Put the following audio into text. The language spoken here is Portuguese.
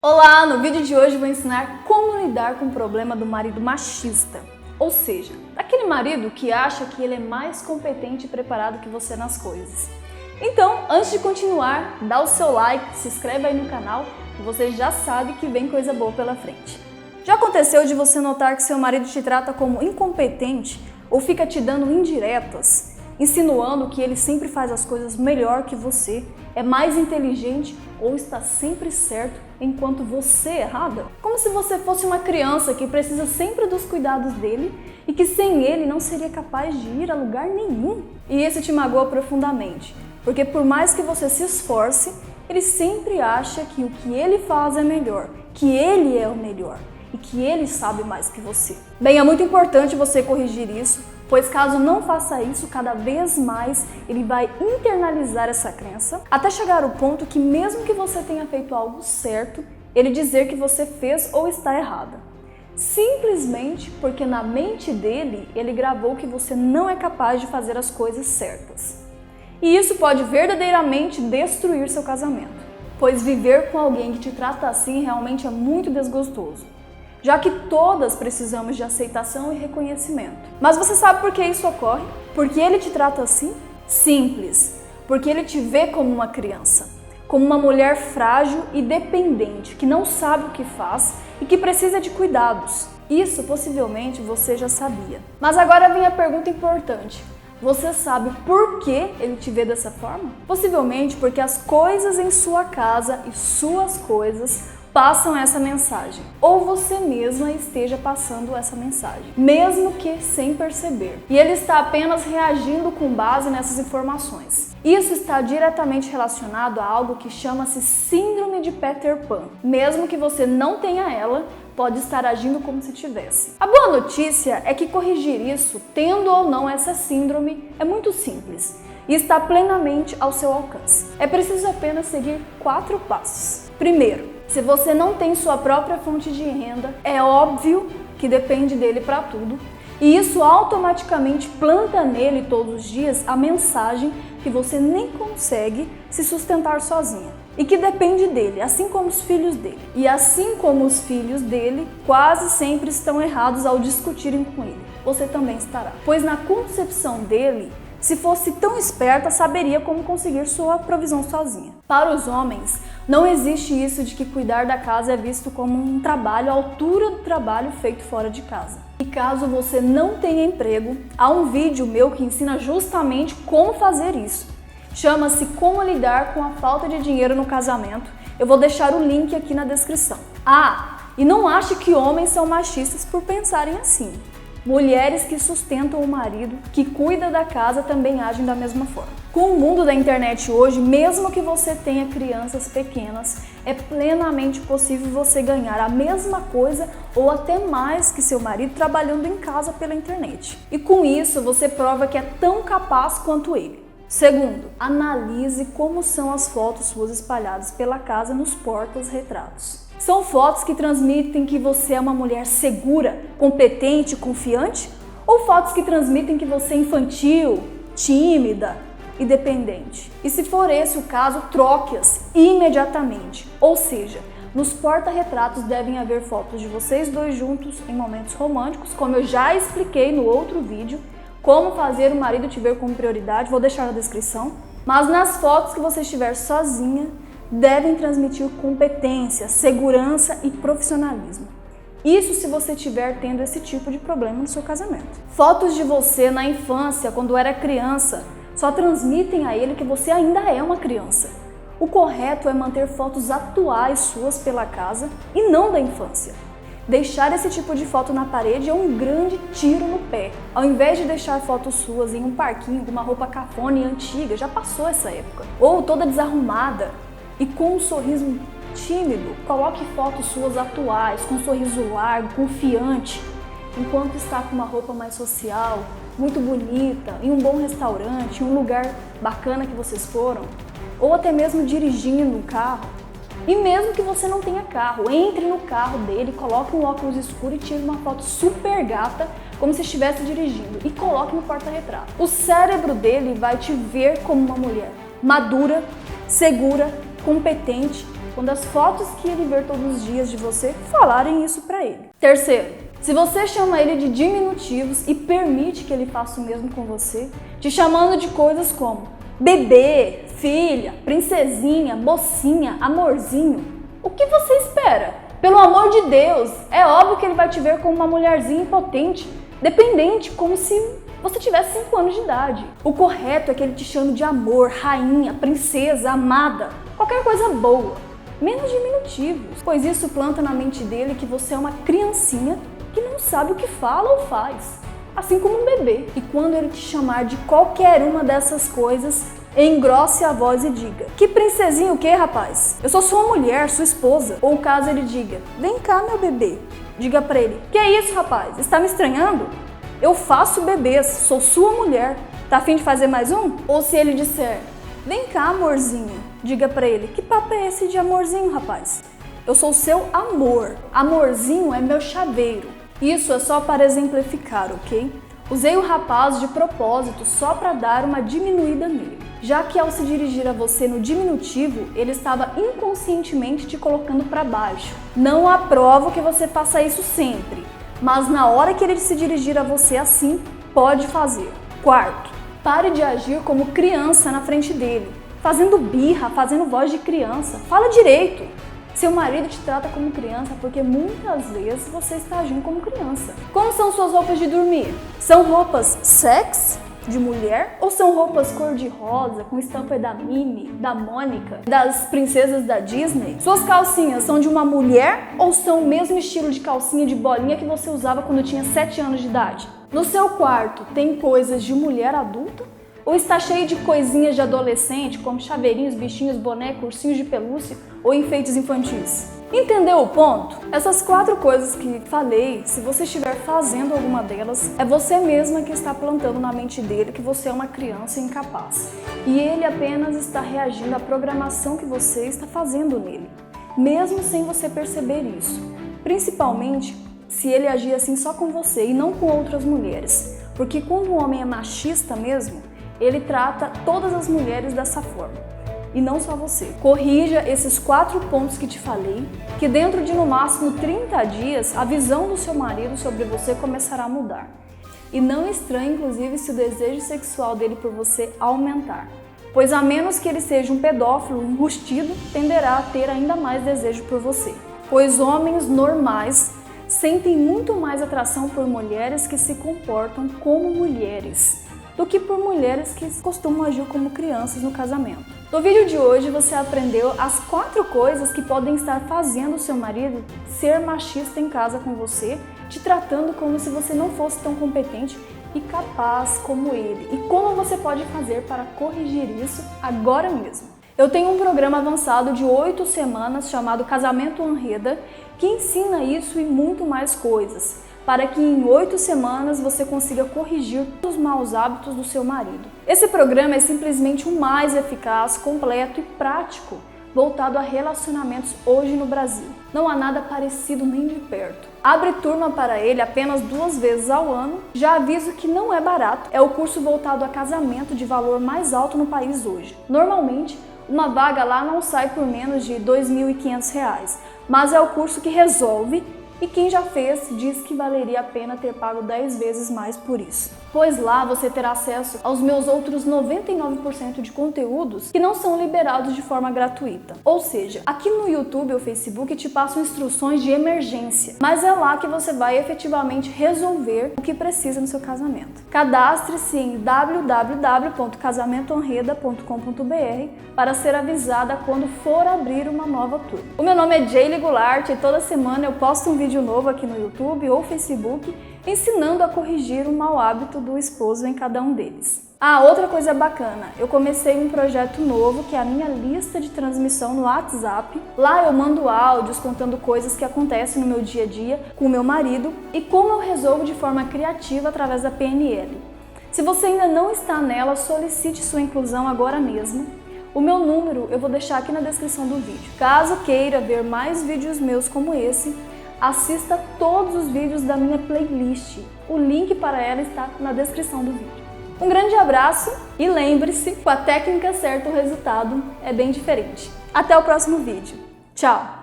Olá! No vídeo de hoje eu vou ensinar como lidar com o problema do marido machista. Ou seja, daquele marido que acha que ele é mais competente e preparado que você nas coisas. Então, antes de continuar, dá o seu like, se inscreve aí no canal e você já sabe que vem coisa boa pela frente. Já aconteceu de você notar que seu marido te trata como incompetente ou fica te dando indiretas, insinuando que ele sempre faz as coisas melhor que você, é mais inteligente ou está sempre certo enquanto você é errada? Como se você fosse uma criança que precisa sempre dos cuidados dele e que sem ele não seria capaz de ir a lugar nenhum. E isso te magoa profundamente, porque por mais que você se esforce, ele sempre acha que o que ele faz é melhor, que ele é o melhor e que ele sabe mais que você. Bem, é muito importante você corrigir isso, pois caso não faça isso, cada vez mais ele vai internalizar essa crença, até chegar ao ponto que mesmo que você tenha feito algo certo, ele dizer que você fez ou está errada. Simplesmente porque na mente dele, ele gravou que você não é capaz de fazer as coisas certas. E isso pode verdadeiramente destruir seu casamento, pois viver com alguém que te trata assim realmente é muito desgostoso, já que todas precisamos de aceitação e reconhecimento. Mas você sabe por que isso ocorre? Porque ele te trata assim? Simples, porque ele te vê como uma criança, como uma mulher frágil e dependente, que não sabe o que faz e que precisa de cuidados. Isso possivelmente você já sabia. Mas agora vem a pergunta importante. Você sabe por que ele te vê dessa forma? Possivelmente porque as coisas em sua casa e suas coisas passam essa mensagem, ou você mesma esteja passando essa mensagem, mesmo que sem perceber. E ele está apenas reagindo com base nessas informações. Isso está diretamente relacionado a algo que chama-se Síndrome de Peter Pan. Mesmo que você não tenha ela, pode estar agindo como se tivesse. A boa notícia é que corrigir isso, tendo ou não essa síndrome, é muito simples e está plenamente ao seu alcance. É preciso apenas seguir 4 passos. Primeiro, se você não tem sua própria fonte de renda, é óbvio que depende dele para tudo, e isso automaticamente planta nele todos os dias a mensagem que você nem consegue se sustentar sozinha e que depende dele, assim como os filhos dele. E assim como os filhos dele quase sempre estão errados ao discutirem com ele, você também estará. Pois na concepção dele, se fosse tão esperta, saberia como conseguir sua provisão sozinha. Para os homens, não existe isso de que cuidar da casa é visto como um trabalho à altura do trabalho feito fora de casa. E caso você não tenha emprego, há um vídeo meu que ensina justamente como fazer isso. Chama-se Como Lidar com a Falta de Dinheiro no Casamento. Eu vou deixar o link aqui na descrição. E não ache que homens são machistas por pensarem assim. Mulheres que sustentam o marido, que cuida da casa, também agem da mesma forma. Com o mundo da internet hoje, mesmo que você tenha crianças pequenas, é plenamente possível você ganhar a mesma coisa ou até mais que seu marido trabalhando em casa pela internet. E com isso, você prova que é tão capaz quanto ele. Segundo, analise como são as fotos suas espalhadas pela casa nos porta-retratos. São fotos que transmitem que você é uma mulher segura, competente, confiante? Ou fotos que transmitem que você é infantil, tímida e dependente? E se for esse o caso, troque-as imediatamente. Ou seja, nos porta-retratos devem haver fotos de vocês dois juntos em momentos românticos, como eu já expliquei no outro vídeo, como fazer o marido te ver como prioridade, vou deixar na descrição. Mas nas fotos que você estiver sozinha, devem transmitir competência, segurança e profissionalismo. Isso se você estiver tendo esse tipo de problema no seu casamento. Fotos de você na infância, quando era criança, só transmitem a ele que você ainda é uma criança. O correto é manter fotos atuais suas pela casa e não da infância. Deixar esse tipo de foto na parede é um grande tiro no pé. Ao invés de deixar fotos suas em um parquinho com uma roupa cafona e antiga, já passou essa época, ou toda desarrumada, e com um sorriso tímido, coloque fotos suas atuais, com um sorriso largo, confiante, enquanto está com uma roupa mais social, muito bonita, em um bom restaurante, em um lugar bacana que vocês foram, ou até mesmo dirigindo um carro. E mesmo que você não tenha carro, entre no carro dele, coloque um óculos escuro e tire uma foto super gata, como se estivesse dirigindo, e coloque no porta-retrato. O cérebro dele vai te ver como uma mulher madura, segura, competente, quando as fotos que ele vê todos os dias de você falarem isso pra ele. Terceiro, se você chama ele de diminutivos e permite que ele faça o mesmo com você, te chamando de coisas como bebê, filha, princesinha, mocinha, amorzinho, o que você espera? Pelo amor de Deus, é óbvio que ele vai te ver como uma mulherzinha impotente, dependente, como se você tivesse 5 anos de idade. O correto é que ele te chame de amor, rainha, princesa, amada, qualquer coisa boa, menos diminutivos, pois isso planta na mente dele que você é uma criancinha que não sabe o que fala ou faz, assim como um bebê. E quando ele te chamar de qualquer uma dessas coisas, engrosse a voz e diga: que princesinha o quê, rapaz? Eu sou sua mulher, sua esposa. Ou caso ele diga: vem cá, meu bebê, diga pra ele: que é isso, rapaz? Está me estranhando? Eu faço bebês, sou sua mulher. Tá afim de fazer mais um? Ou se ele disser: vem cá, amorzinho, diga pra ele: que papo é esse de amorzinho, rapaz? Eu sou seu amor. Amorzinho é meu chaveiro. Isso é só para exemplificar, ok? Usei o rapaz de propósito só para dar uma diminuída nele, já que ao se dirigir a você no diminutivo, ele estava inconscientemente te colocando para baixo. Não aprovo que você faça isso sempre, mas na hora que ele se dirigir a você assim, pode fazer. Quarto, pare de agir como criança na frente dele, fazendo birra, fazendo voz de criança. Fala direito! Seu marido te trata como criança porque muitas vezes você está agindo como criança. Como são suas roupas de dormir? São roupas sexy, de mulher, ou são roupas cor-de-rosa, com estampa da Minnie, da Mônica, das princesas da Disney? Suas calcinhas são de uma mulher ou são o mesmo estilo de calcinha de bolinha que você usava quando tinha 7 anos de idade? No seu quarto tem coisas de mulher adulta? Ou está cheio de coisinhas de adolescente, como chaveirinhos, bichinhos, bonecos, ursinhos de pelúcia ou enfeites infantis? Entendeu o ponto? Essas 4 coisas que falei, se você estiver fazendo alguma delas, é você mesma que está plantando na mente dele que você é uma criança incapaz. E ele apenas está reagindo à programação que você está fazendo nele, mesmo sem você perceber isso. Principalmente se ele agir assim só com você e não com outras mulheres. Porque quando um homem é machista mesmo, ele trata todas as mulheres dessa forma, e não só você. Corrija esses 4 pontos que te falei, que dentro de no máximo 30 dias, a visão do seu marido sobre você começará a mudar. E não estranhe, inclusive, se o desejo sexual dele por você aumentar, pois a menos que ele seja um pedófilo enrustido, tenderá a ter ainda mais desejo por você. Pois homens normais sentem muito mais atração por mulheres que se comportam como mulheres, do que por mulheres que costumam agir como crianças no casamento. No vídeo de hoje você aprendeu as 4 coisas que podem estar fazendo o seu marido ser machista em casa com você, te tratando como se você não fosse tão competente e capaz como ele, e como você pode fazer para corrigir isso agora mesmo. Eu tenho um programa avançado de 8 semanas chamado Casamento Anreda, que ensina isso e muito mais coisas, para que em 8 semanas você consiga corrigir os maus hábitos do seu marido. Esse programa é simplesmente o mais eficaz, completo e prático, voltado a relacionamentos hoje no Brasil. Não há nada parecido nem de perto. Abre turma para ele apenas 2 vezes ao ano. Já aviso que não é barato, é o curso voltado a casamento de valor mais alto no país hoje. Normalmente, uma vaga lá não sai por menos de R$ 2.500, mas é o curso que resolve. E quem já fez diz que valeria a pena ter pago 10 vezes mais por isso. Pois lá você terá acesso aos meus outros 99% de conteúdos que não são liberados de forma gratuita. Ou seja, aqui no YouTube ou Facebook te passam instruções de emergência, mas é lá que você vai efetivamente resolver o que precisa no seu casamento. Cadastre-se em www.casamentoanreda.com.br para ser avisada quando for abrir uma nova turma. O meu nome é Jaylee Goulart e toda semana eu posto um vídeo novo aqui no YouTube ou Facebook ensinando a corrigir o mau hábito do esposo em cada um deles. Ah, outra coisa bacana, eu comecei um projeto novo que é a minha lista de transmissão no WhatsApp. Lá eu mando áudios contando coisas que acontecem no meu dia a dia com o meu marido e como eu resolvo de forma criativa através da PNL. Se você ainda não está nela, solicite sua inclusão agora mesmo. O meu número eu vou deixar aqui na descrição do vídeo. Caso queira ver mais vídeos meus como esse, assista todos os vídeos da minha playlist. O link para ela está na descrição do vídeo. Um grande abraço e lembre-se, com a técnica certa o resultado é bem diferente. Até o próximo vídeo. Tchau!